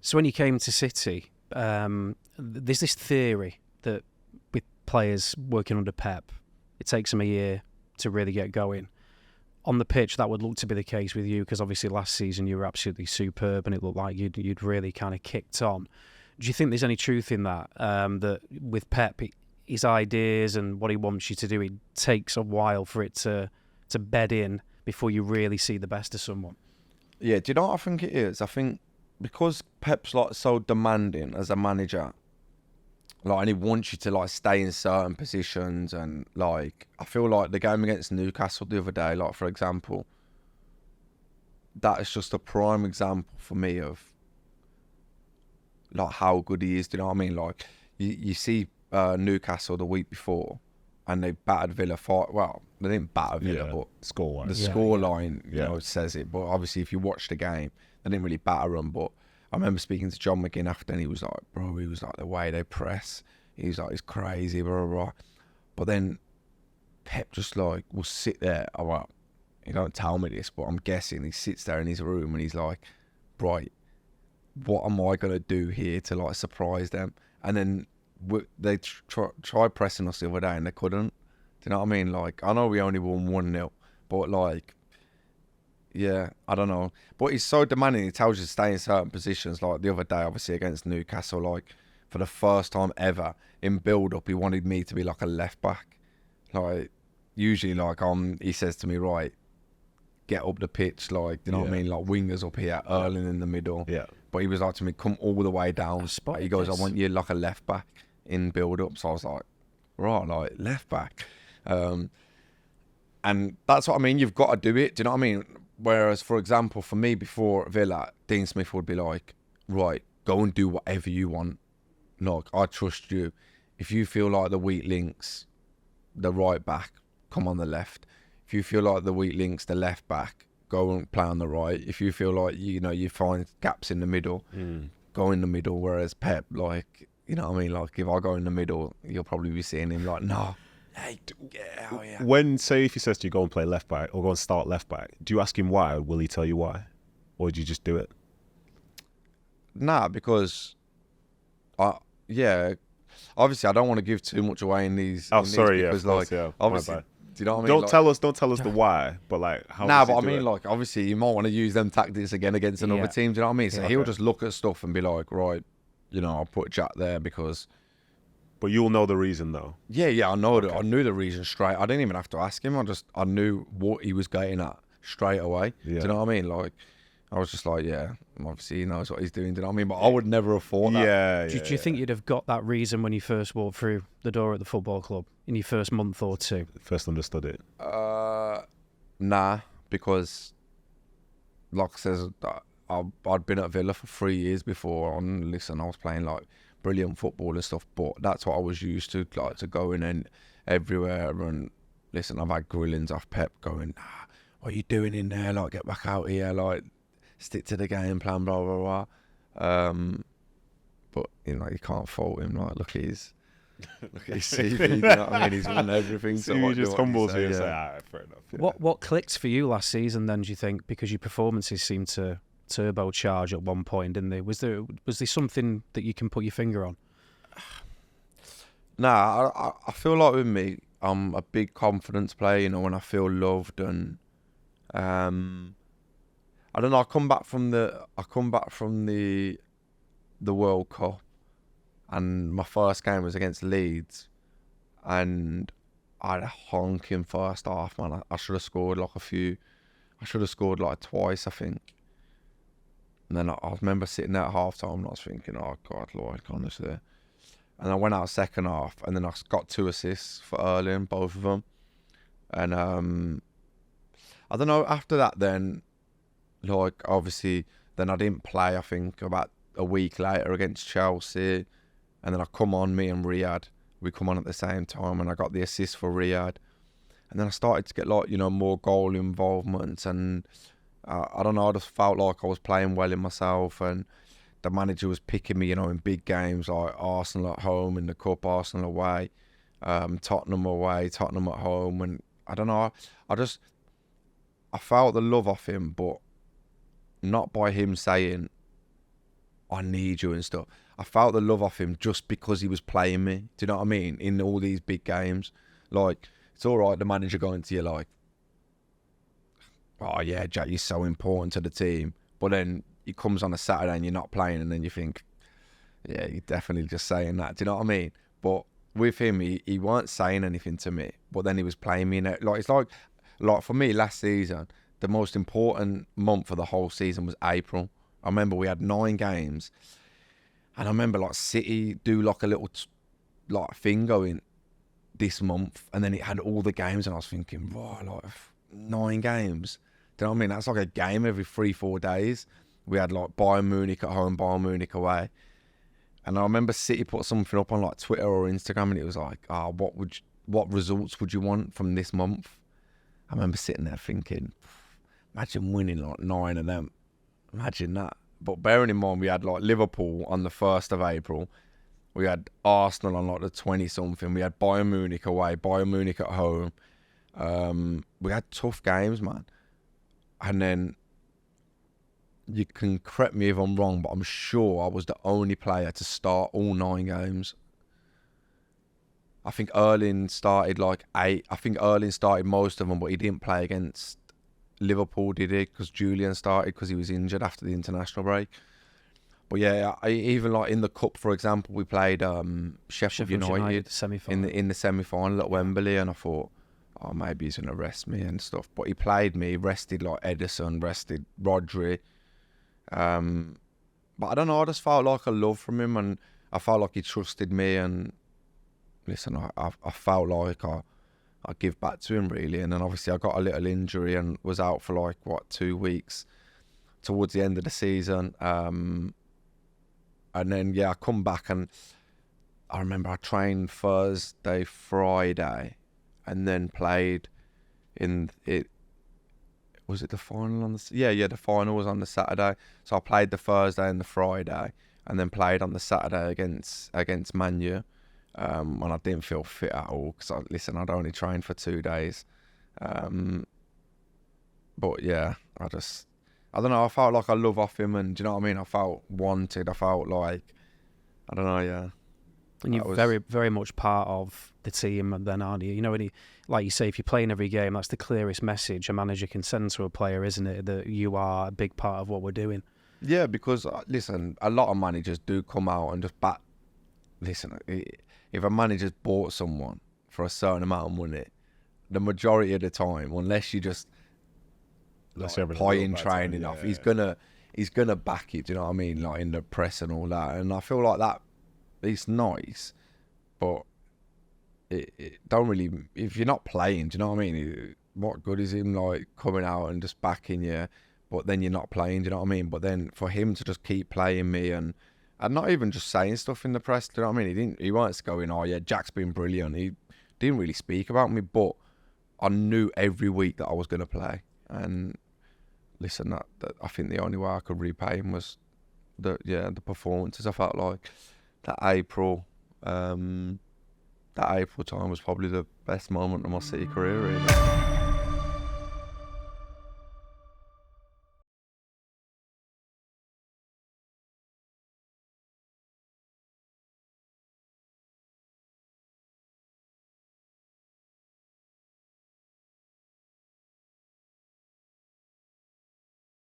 So when you came to City, there's this theory that with players working under Pep, it takes them a year to really get going. On the pitch, that would look to be the case with you, because obviously last season you were absolutely superb and it looked like you'd really kind of kicked on. Do you think there's any truth in that? That with Pep, his ideas and what he wants you to do, it takes a while for it to bed in before you really see the best of someone? Yeah, do you know what I think it is? I think because Pep's like so demanding as a manager, like, and he wants you to like stay in certain positions, and like I feel like the game against Newcastle the other day, like for example, that is just a prime example for me of like how good he is. Do you know what I mean? Like you see Newcastle the week before, and they battered Villa. Well, they didn't batter Villa, but scoreline. The scoreline, you know, says it. But obviously, if you watch the game, they didn't really batter them. But I remember speaking to John McGinn after, and he was like, "Bro, he was like the way they press. He was like, it's crazy, blah blah blah." But then Pep just like will sit there. Oh, well, he don't tell me this, but I'm guessing he sits there in his room and he's like, "Right, what am I gonna do here to like surprise them?" And then they tried pressing us the other day and they couldn't. Do you know what I mean? Like, I know we only won 1-0, but like, yeah, I don't know. But he's so demanding. He tells you to stay in certain positions. Like the other day, obviously against Newcastle, like for the first time ever in build-up, he wanted me to be like a left back. Like usually, like he says to me, "Right, get up the pitch." Like, you know what I mean? Like wingers up here, Erling in the middle. Yeah. But he was like to me, "Come all the way down." He goes, "I want you like a left back in build-up." So I was like, right, like left back. And that's what I mean. You've got to do it. Do you know what I mean? Whereas, for example, for me before Villa, Dean Smith would be like, "Right, go and do whatever you want. Like, I trust you. If you feel like the weak links, the right back, come on the left. If you feel like the weak links, the left back, go and play on the right. If you feel like, you know, you find gaps in the middle, go in the middle." Whereas Pep, like, you know what I mean? Like, if I go in the middle, you'll probably be seeing him like, "No, hey, yeah." When, say, if he says to you, go and play left back or go and start left back, do you ask him why? Or will he tell you why? Or do you just do it? Nah, because, obviously I don't want to give too much away in these. Because, obviously, do you know what I mean? Don't tell us the why, but like how. Nah, but I mean, like, obviously you might want to use them tactics again against another team. Do you know what I mean? So he'll just look at stuff and be like, right, you know, I'll put Jack there because. But you'll know the reason though. Yeah, I know that. I knew the reason straight. I didn't even have to ask him. I knew what he was getting at straight away. Yeah. Do you know what I mean? Like, I was just like, yeah, obviously he knows what he's doing. Do you know what I mean? But I would never have thought that. Yeah. Do you think you'd have got that reason when you first walked through the door at the football club in your first month or two? First understood it? Nah, because like I says, I'd been at Villa for 3 years before. And listen, I was playing like brilliant football and stuff, but that's what I was used to, like to go in and everywhere. And listen, I've had grillings off Pep going, "What are you doing in there? Like, get back out here, like stick to the game plan, blah blah blah." But you know, you can't fault him. Like, look at his CV. You know what I mean? He's won everything. So he just humbles you and say, "Ah, fair enough." Yeah. What clicked for you last season then? Do you think, because your performances seemed to turbocharge at one point, didn't they? Was there something that you can put your finger on? Nah, I feel like with me, I'm a big confidence player. You know, when I feel loved, and I don't know. I come back from the World Cup, and my first game was against Leeds, and I had a honking first half, man. I should have scored like a few. I should have scored like twice, I think. And then I remember sitting there at half time and I was thinking, "Oh God, Lord, honestly." And I went out second half, and then I got 2 assists for Erling, both of them. And I don't know, after that then, like, obviously, then I didn't play, I think, about a week later against Chelsea. And then I come on, me and Riyad, we come on at the same time, and I got the assist for Riyad. And then I started to get, like, you know, more goal involvement, and I don't know, I just felt like I was playing well in myself, and the manager was picking me, you know, in big games like Arsenal at home in the Cup, Arsenal away, Tottenham away, Tottenham at home. And I don't know, I felt the love off him, but not by him saying, I need you and stuff. I felt the love off him just because he was playing me. Do you know what I mean? In all these big games. Like, it's all right, the manager going to you like, oh yeah, Jack, you're so important to the team. But then he comes on a Saturday and you're not playing, and then you think, yeah, you're definitely just saying that. Do you know what I mean? But with him, he weren't saying anything to me, but then he was playing me. Like, it's like for me last season, the most important month of the whole season was April. I remember we had 9 games, and I remember like City do like a little like thing going this month, and then it had all the games, and I was thinking, wow, like 9 games. Do you know what I mean? That's like a game every 3-4 days. We had like Bayern Munich at home, Bayern Munich away. And I remember City put something up on like Twitter or Instagram, and it was like, what results would you want from this month? I remember sitting there thinking, imagine winning like 9 of them. Imagine that. But bearing in mind, we had like Liverpool on the 1st of April. We had Arsenal on like the 20-something. We had Bayern Munich away, Bayern Munich at home. We had tough games, man. And then, you can correct me if I'm wrong, but I'm sure I was the only player to start all 9 games. I think Erling started like 8. I think Erling started most of them, but he didn't play against Liverpool, did he? Because Julian started because he was injured after the international break. But yeah, even like in the cup, for example, we played Sheffield United in the semi-final at Wembley, and I thought, oh, maybe he's going to rest me and stuff. But he played me, rested like Edison, rested Rodri. But I don't know, I just felt like a love from him, and I felt like he trusted me, and listen, I felt like I give back to him really. And then obviously I got a little injury and was out for like 2 weeks towards the end of the season, and then I come back, and I remember I trained Thursday, Friday, and then played in it. Was it the final on the... Yeah, the final was on the Saturday. So I played the Thursday and the Friday, and then played on the Saturday against Man U. And I didn't feel fit at all, because, I'd only trained for 2 days. But yeah, I don't know, I felt like I love off him, and do you know what I mean? I felt wanted, I felt like, I don't know, yeah. And you're very, very much part of the team, and then aren't you? You know, like you say, if you're playing every game, that's the clearest message a manager can send to a player, isn't it? That you are a big part of what we're doing. Yeah, because, listen, a lot of managers do come out and just bat. Listen, if a manager's bought someone for a certain amount of money, the majority of the time, unless you just playing training off, he's gonna back you. Do you know what I mean? Like in the press and all that. And I feel like that. It's nice, but it don't really. If you're not playing, do you know what I mean? What good is him like coming out and just backing you, but then you're not playing? Do you know what I mean? But then for him to just keep playing me and not even just saying stuff in the press, do you know what I mean? He wasn't going, oh yeah, Jack's been brilliant. He didn't really speak about me, but I knew every week that I was going to play. And listen, that I think the only way I could repay him was the performances. I felt like that April time was probably the best moment of my City career, really.